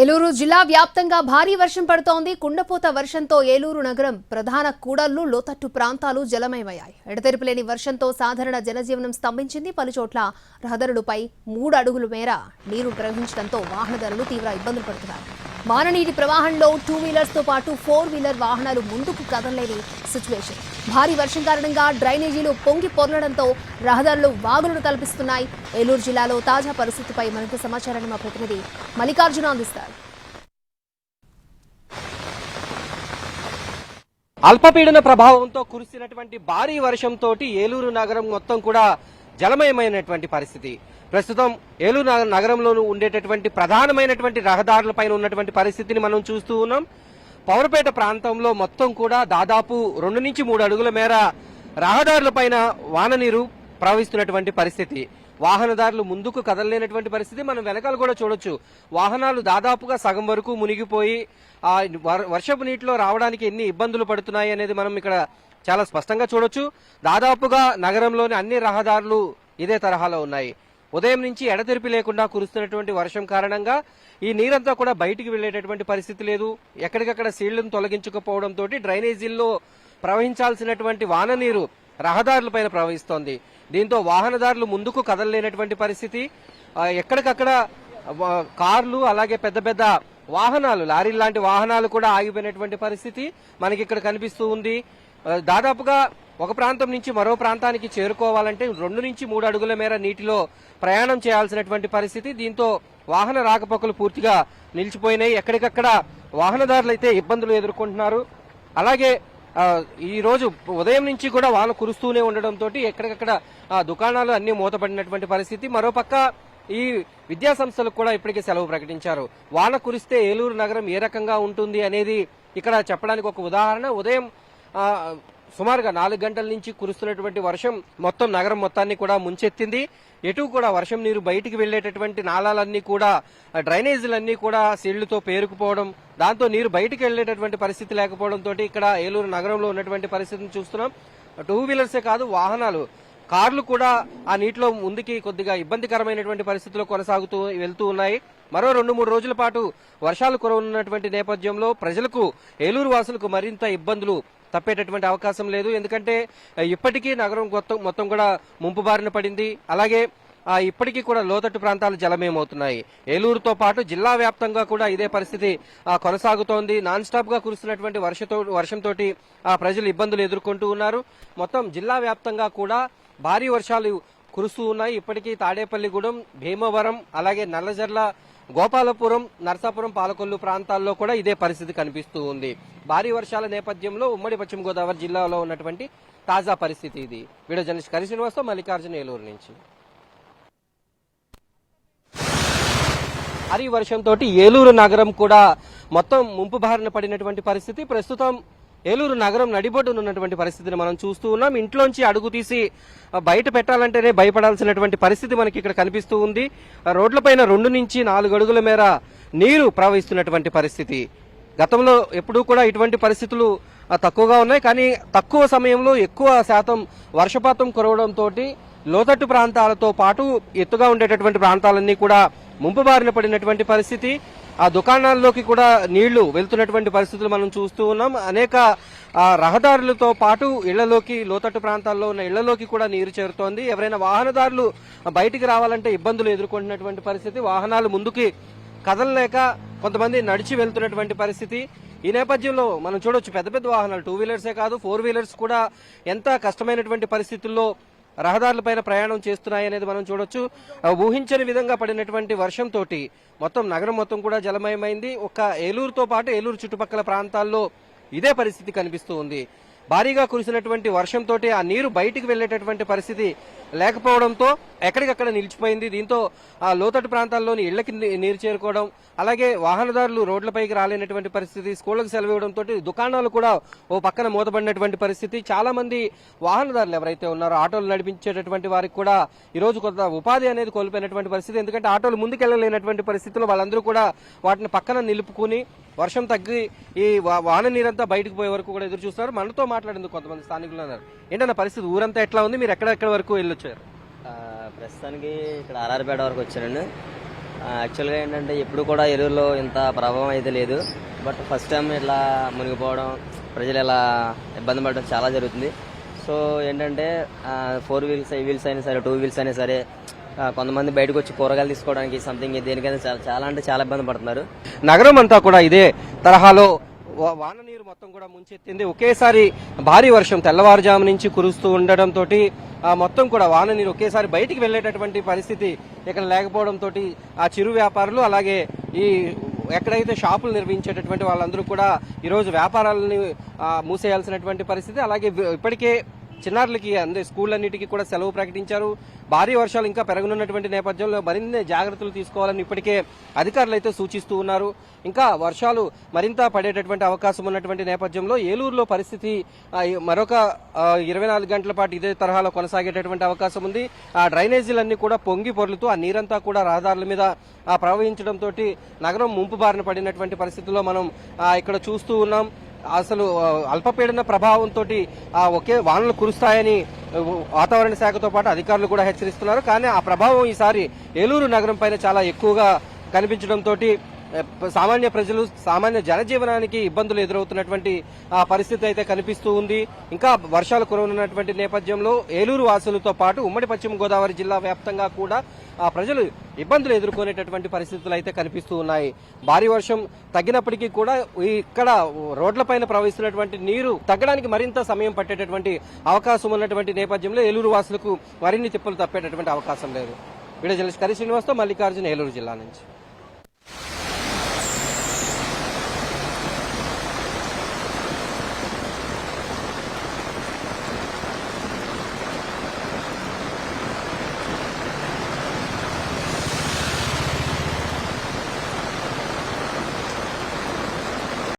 ఏలూరు జిల్లా వ్యాప్తంగా భారీ వర్షం పడుతోంది. కుండపోత వర్షంతో ఏలూరు నగరం ప్రధాన కూడళ్లు, లోతట్టు ప్రాంతాలు జలమయమయ్యాయి. ఎడతెరిపిలేని వర్షంతో సాధారణ జనజీవనం స్తంభించింది. పలుచోట్ల రహదారులపై 3 అడుగుల మేర నీరు ప్రవహించడంతో వాహనదారులు తీవ్ర ఇబ్బందులు పడుతున్నారు. వాననీటి ప్రవాహంలో 2 వీలర్స్ తో పాటు 4 వీలర్ వాహనాలు ముందుకు కదలలేని సిచ్యువేషన్. భారీ వర్షం కారణంగా డ్రైనేజీలు పొంగి పొర్లడంతో రహదారులు వాగులను తలపిస్తున్నాయి. ఏలూరు జిల్లాలో తాజా పరిస్థితిపై మరింత సమాచారాన్ని మా ప్రతినిధి మల్లికార్జున అందిస్తారు. అల్పపీడన ప్రభావంతో కురిసినటువంటి భారీ వర్షంతో ఏలూరు నగరం మొత్తం కూడా జలమయమైనటువంటి పరిస్థితి. ప్రస్తుతం ఏలూరు నగరంలో ఉండేటటువంటి ప్రధానమైనటువంటి రహదారులపైన ఉన్నటువంటి పరిస్థితిని మనం చూస్తూ ఉన్నాం. పౌరపేట ప్రాంతంలో మొత్తం కూడా దాదాపు 2 నుంచి 3 అడుగుల మేర రహదారులపైన వాన నీరు ప్రవహిస్తున్నటువంటి పరిస్థితి. వాహనదారులు ముందుకు కదలలేనటువంటి పరిస్థితి. మనం వెనకాల కూడా చూడొచ్చు, వాహనాలు దాదాపుగా సగం వరకు మునిగిపోయి వర్షపు నీటిలో రావడానికి ఎన్ని ఇబ్బందులు పడుతున్నాయి అనేది మనం ఇక్కడ చాలా స్పష్టంగా చూడొచ్చు. దాదాపుగా నగరంలోని అన్ని రహదారులు ఇదే తరహాలో ఉన్నాయి. ఉదయం నుంచి ఎడతెరిపి లేకుండా కురుస్తున్నటువంటి వర్షం కారణంగా ఈ నీరంతా కూడా బయటికి వెళ్లేటటువంటి పరిస్థితి లేదు. ఎక్కడికక్కడ సీళ్లను తొలగించకపోవడంతో డ్రైనేజీల్లో ప్రవహించాల్సినటువంటి వాన నీరు రహదారులపైన ప్రవహిస్తోంది. దీంతో వాహనదారులు ముందుకు కదలలేనటువంటి పరిస్థితి. ఎక్కడికక్కడ కార్లు, అలాగే పెద్ద పెద్ద వాహనాలు, లారీలు లాంటి వాహనాలు కూడా ఆగిపోయినటువంటి పరిస్థితి మనకి ఇక్కడ కనిపిస్తూ ఉంది. దాదాపుగా ఒక ప్రాంతం నుంచి మరో ప్రాంతానికి చేరుకోవాలంటే 2 నుంచి 3 అడుగుల మేర నీటిలో ప్రయాణం చేయాల్సినటువంటి పరిస్థితి. దీంతో వాహన రాకపోకలు పూర్తిగా నిలిచిపోయినాయి. ఎక్కడికక్కడ వాహనదారులు అయితే ఇబ్బందులు ఎదుర్కొంటున్నారు. అలాగే ఈ రోజు ఉదయం నుంచి కూడా వాన కురుస్తూనే ఉండడంతో ఎక్కడికక్కడ దుకాణాలు అన్ని మూతపడినటువంటి పరిస్థితి. మరోపక్క ఈ విద్యా సంస్థలకు కూడా ఇప్పటికే సెలవు ప్రకటించారు. వాన కురిస్తే ఏలూరు నగరం ఏ రకంగా ఉంటుంది అనేది ఇక్కడ చెప్పడానికి ఒక ఉదాహరణ. ఉదయం సుమారుగా 4 గంటల నుంచి కురుస్తున్నటువంటి వర్షం మొత్తం నగరం మొత్తాన్ని కూడా ముంచెత్తింది. ఎటు కూడా వర్షం నీరు బయటికి వెళ్లేటటువంటి నాళాలన్నీ కూడా, డ్రైనేజీలన్నీ కూడా సీళ్లతో పేరుకుపోవడం, దాంతో నీరు బయటికి వెళ్లేటటువంటి పరిస్థితి లేకపోవడంతో ఇక్కడ ఏలూరు నగరంలో ఉన్నటువంటి పరిస్థితిని చూస్తున్నాం. 2 వీలర్సే కాదు, వాహనాలు, కార్లు కూడా ఆ నీటిలో ముందుకి కొద్దిగా ఇబ్బందికరమైనటువంటి పరిస్థితుల్లో కొనసాగుతూ వెళ్తూ ఉన్నాయి. మరో 2-3 రోజుల పాటు వర్షాలు కురవనున్నటువంటి నేపథ్యంలో ప్రజలకు, ఏలూరు వాసులకు మరింత ఇబ్బందులు తప్పేటటువంటి అవకాశం లేదు. ఎందుకంటే ఇప్పటికీ నగరం మొత్తం కూడా ముంపు బారిన పడింది. అలాగే ఇప్పటికీ కూడా లోతట్టు ప్రాంతాలు జలమయమవుతున్నాయి. ఏలూరుతో పాటు జిల్లా వ్యాప్తంగా కూడా ఇదే పరిస్థితి కొనసాగుతోంది. నాన్ స్టాప్ గా కురుస్తున్నటువంటి వర్షంతో ప్రజలు ఇబ్బందులు ఎదుర్కొంటూ ఉన్నారు. మొత్తం జిల్లా వ్యాప్తంగా కూడా భారీ వర్షాలు కురుస్తూ ఉన్నాయి. ఇప్పటికీ తాడేపల్లిగూడెం, భీమవరం, అలాగే నల్లజర్ల, గోపాలపురం, నర్సాపురం, పాలకొల్లు ప్రాంతాల్లో కూడా ఇదే పరిస్థితి కనిపిస్తూ ఉంది. భారీ వర్షాల నేపథ్యంలో ఉమ్మడి పశ్చిమ గోదావరి జిల్లాలో ఉన్నటువంటి తాజా పరిస్థితి ఇది. వీడియో జర్నలిస్ట్ కరి శ్రీనివాస్తో మల్లికార్జున, ఏలూరు నుంచి. భారీ వర్షంతో ఏలూరు నగరం కూడా మొత్తం ముంపు బారిన పడినటువంటి పరిస్థితి. ప్రస్తుతం ఏలూరు నగరం నడిబొడ్డున ఉన్నటువంటి పరిస్థితిని మనం చూస్తూ ఉన్నాం. ఇంట్లోంచి అడుగు తీసి బయట పెట్టాలంటేనే భయపడాల్సినటువంటి పరిస్థితి మనకి ఇక్కడ కనిపిస్తూ ఉంది. రోడ్లపైన 2 నుంచి 4 అడుగుల మేర నీరు ప్రవహిస్తున్నటువంటి పరిస్థితి. గతంలో ఎప్పుడూ కూడా ఇటువంటి పరిస్థితులు తక్కువగా ఉన్నాయి. కానీ తక్కువ సమయంలో ఎక్కువ శాతం వర్షపాతం కురవడంతో లోతట్టు ప్రాంతాలతో పాటు ఎత్తుగా ఉండేటటువంటి ప్రాంతాలన్నీ కూడా ముంపు బారిన పడినటువంటి పరిస్థితి. ఆ దుకాణాల్లోకి కూడా నీళ్లు వెళ్తున్నటువంటి పరిస్థితులు మనం చూస్తూ ఉన్నాం. అనేక రహదారులతో పాటు ఇళ్లలోకి, లోతట్టు ప్రాంతాల్లో ఉన్న ఇళ్లలోకి కూడా నీరు చేరుతోంది. ఎవరైనా వాహనదారులు బయటికి రావాలంటే ఇబ్బందులు ఎదుర్కొంటున్నటువంటి పరిస్థితి. వాహనాలు ముందుకి కదలలేక కొంతమంది నడిచి వెళ్తున్నటువంటి పరిస్థితి. ఈ నేపథ్యంలో మనం చూడొచ్చు, పెద్ద పెద్ద వాహనాలు, 2 వీలర్సే కాదు, 4 వీలర్స్ కూడా ఎంత కష్టమైనటువంటి పరిస్థితుల్లో రహదారులపైన ప్రయాణం చేస్తున్నాయి అనేది మనం చూడొచ్చు. ఊహించని విధంగా పడినటువంటి వర్షంతో మొత్తం నగరం మొత్తం కూడా జలమయమైంది. ఒక్క ఏలూరుతో పాటు ఏలూరు చుట్టుపక్కల ప్రాంతాల్లో ఇదే పరిస్థితి కనిపిస్తూ ఉంది. భారీగా కురిసినటువంటి వర్షంతో ఆ నీరు బయటికి వెళ్లేటటువంటి పరిస్థితి లేకపోవడంతో ఎక్కడికక్కడ నిలిచిపోయింది. దీంతో ఆ లోతట్టు ప్రాంతాల్లోని ఇళ్లకి నీరు చేరుకోవడం, అలాగే వాహనదారులు రోడ్లపైకి రాలేనటువంటి పరిస్థితి, స్కూళ్లకు సెలవు ఇవ్వడంతో దుకాణాలు కూడా ఓ పక్కన మూతపడినటువంటి పరిస్థితి. చాలా మంది వాహనదారులు ఎవరైతే ఉన్నారో, ఆటోలు నడిపించేటటువంటి వారికి కూడా ఈరోజు కొంత ఉపాధి అనేది కోల్పోయినటువంటి పరిస్థితి. ఎందుకంటే ఆటోలు ముందుకెళ్లలేనటువంటి పరిస్థితుల్లో వాళ్ళందరూ కూడా వాటిని పక్కన నిలుపుకుని వర్షం తగ్గి ఈ వాన నీరంతా బయటకు పోయే వరకు కూడా ఎదురు చూస్తున్నారు. మనతో మాట్లాడేందుకు కొంతమంది స్థానికులు ఉన్నారు. ఏంటన్నా పరిస్థితి, ఊరంతా ఎట్లా ఉంది, మీరు ఎక్కడెక్కడ వరకు వెళ్ళొచ్చారు? ప్రస్తుతానికి ఇక్కడ ఆర్ఆర్పేట వరకు వచ్చానండి. యాక్చువల్గా ఏంటంటే ఎప్పుడు కూడా ఏలూరులో ఇంత ప్రభావం అయితే లేదు. బట్ ఫస్ట్ టైం ఇట్లా మునిగిపోవడం, ప్రజలు ఇలా ఇబ్బంది పడడం చాలా జరుగుతుంది. సో ఏంటంటే 4 వీల్స్ వీల్స్ అయినా సరే, 2 వీల్స్ అయినా సరే కొంతమంది బయటకు వచ్చి కూరగాయలు తీసుకోవడానికి సంథింగ్ దేనికైనా చాలా అంటే చాలా ఇబ్బంది పడుతున్నారు. నగరం అంతా కూడా ఇదే తరహాలో వాన నీరు మొత్తం కూడా ముంచెత్తింది. ఒకేసారి భారీ వర్షం తెల్లవారుజాము నుంచి కురుస్తూ ఉండడంతో మొత్తం కూడా వాన నీరు ఒకేసారి బయటికి వెళ్లేటటువంటి పరిస్థితి ఇక్కడ లేకపోవడంతో ఆ చిరు వ్యాపారులు అలాగే ఈ ఎక్కడైతే షాపులు నిర్వహించేటటువంటి వాళ్ళందరూ కూడా ఈరోజు వ్యాపారాలని మూసేయాల్సినటువంటి పరిస్థితి. అలాగే ఇప్పటికే చిన్నారులకి స్కూళ్ళన్నిటికీ కూడా సెలవు ప్రకటించారు. భారీ వర్షాలు ఇంకా పెరగనున్నటువంటి నేపథ్యంలో మరిన్ని జాగ్రత్తలు తీసుకోవాలని ఇప్పటికే అధికారులు అయితే సూచిస్తూ ఉన్నారు. ఇంకా వర్షాలు మరింత పడేటటువంటి అవకాశం ఉన్నటువంటి నేపథ్యంలో ఏలూరులో పరిస్థితి మరొక 24 గంటల పాటు ఇదే తరహాలో కొనసాగేటటువంటి అవకాశం ఉంది. ఆ డ్రైనేజీలన్నీ కూడా పొంగి పొర్లుతూ ఆ నీరంతా కూడా రహదారుల మీద ప్రవహించడంతో నగరం ముంపు బారిన పడినటువంటి పరిస్థితుల్లో మనం ఇక్కడ చూస్తూ ఉన్నాం. అసలు అల్పపీడన ప్రభావంతో ఒకే వానలు కురుస్తాయని వాతావరణ శాఖతో పాటు అధికారులు కూడా హెచ్చరిస్తున్నారు. కానీ ఆ ప్రభావం ఈసారి ఏలూరు నగరం పైన చాలా ఎక్కువగా కనిపించడంతో సామాన్య ప్రజలు, సామాన్య జనజీవనానికి ఇబ్బందులు ఎదురవుతున్నటువంటి పరిస్థితి అయితే కనిపిస్తూ ఉంది. ఇంకా వర్షాలు కురవనున్నటువంటి నేపథ్యంలో ఏలూరు వాసులతో పాటు ఉమ్మడి పశ్చిమ గోదావరి జిల్లా వ్యాప్తంగా కూడా ప్రజలు ఇబ్బందులు ఎదుర్కొనేటటువంటి పరిస్థితులు అయితే కనిపిస్తూ ఉన్నాయి. భారీ వర్షం తగ్గినప్పటికీ కూడా ఇక్కడ రోడ్లపైన ప్రవహిస్తున్నటువంటి నీరు తగ్గడానికి మరింత సమయం పట్టేటటువంటి అవకాశం ఉన్నటువంటి నేపథ్యంలో ఏలూరు వాసులకు మరిన్ని తిప్పలు తప్పేటటువంటి అవకాశం లేదు. వీడియో జర్నలిస్ట్ కరి శ్రీనివాస్తో మల్లికార్జున, ఏలూరు జిల్లా నుంచి.